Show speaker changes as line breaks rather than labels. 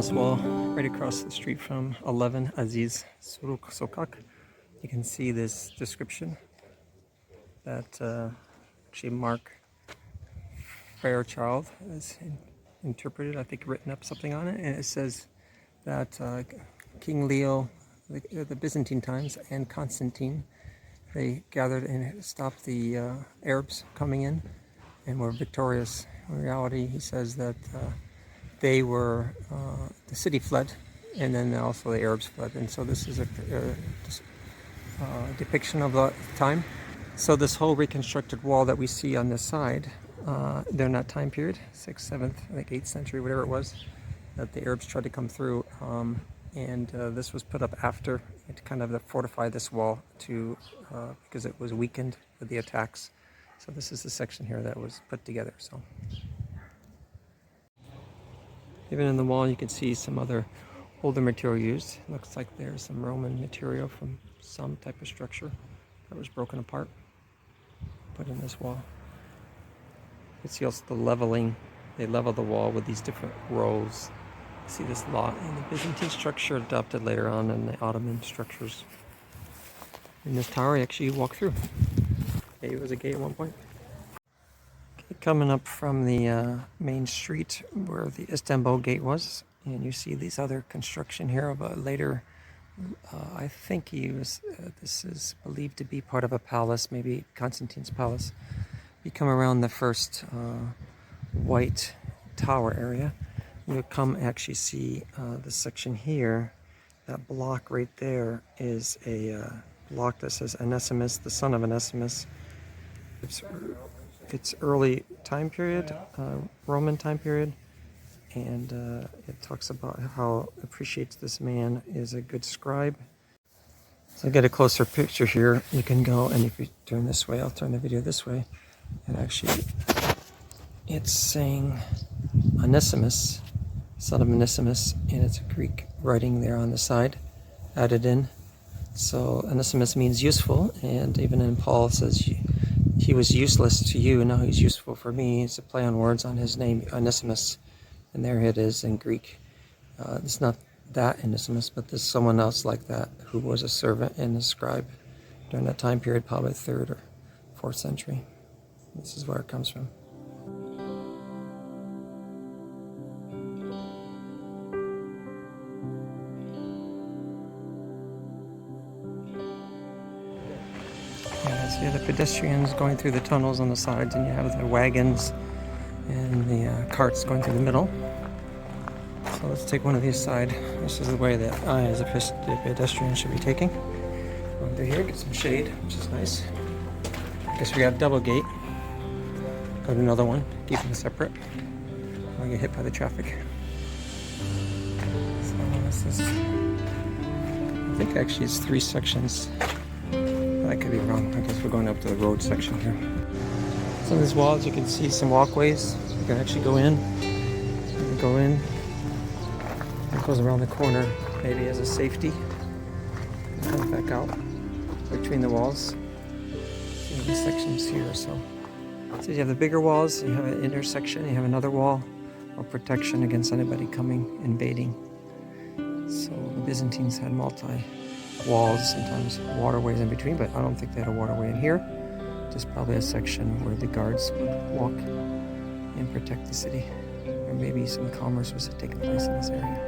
this wall, right across the street from 11 Aziz Suruk Sokak. You can see this description that actually Mark Fairchild has interpreted, I think written up something on it, and it says that King Leo, the Byzantine times, and Constantine, they gathered and stopped the Arabs coming in and were victorious. In reality, he says that they were, the city fled, and then also the Arabs fled. And so this is a depiction of the time. So this whole reconstructed wall that we see on this side, during that time period, 6th, 7th, I think 8th century, whatever it was, that the Arabs tried to come through. And this was put up after to kind of fortify this wall to because it was weakened with the attacks. So this is the section here that was put together. So even in the wall, you can see some other older material used. Looks like there's some Roman material from some type of structure that was broken apart, put in this wall. You can see also the leveling. They level the wall with these different rows. You see this lot in the Byzantine structure adopted later on in the Ottoman structures. In this tower, you actually walk through. It was a gate at one point. Okay, coming up from the main street where the Istanbul gate was, and you see these other construction here of a later, I think this is believed to be part of a palace, maybe Constantine's palace. You come around the first white tower area, you'll come actually see this section here. That block right there is a block that says Onesimus, the son of Onesimus. It's early time period, Roman time period, and it talks about how appreciates this man is a good scribe. So I get a closer picture here. You can go, and if you turn this way, I'll turn the video this way, and actually it's saying Onesimus, son of Onesimus, and it's a Greek writing there on the side added in. So Onesimus means useful, and even in Paul it says he was useless to you, and now he's useful for me. It's a play on words on his name, Onesimus, and there it is in Greek. It's not that Onesimus, but there's someone else like that who was a servant and a scribe during that time period, probably 3rd or 4th century. This is where it comes from. So you have the pedestrians going through the tunnels on the sides, and you have the wagons and the carts going through the middle. So let's take one of these aside. This is the way that I, as a pedestrian, should be taking. Going through here, get some shade, which is nice. I guess we got a double gate. Go to another one, keep them separate. I'll get hit by the traffic. So this is, I think actually it's 3 sections. I could be wrong. I guess we're going up to the road section here. Some of these walls, you can see some walkways. You can actually go in. You go in. It goes around the corner, maybe as a safety. And comes back out between the walls. See these sections here. So you have the bigger walls. You have an intersection. You have another wall of protection against anybody coming invading. So the Byzantines had walls, sometimes waterways in between, but I don't think they had a waterway in here. Just probably a section where the guards would walk and protect the city. Or maybe some commerce was taking place in this area.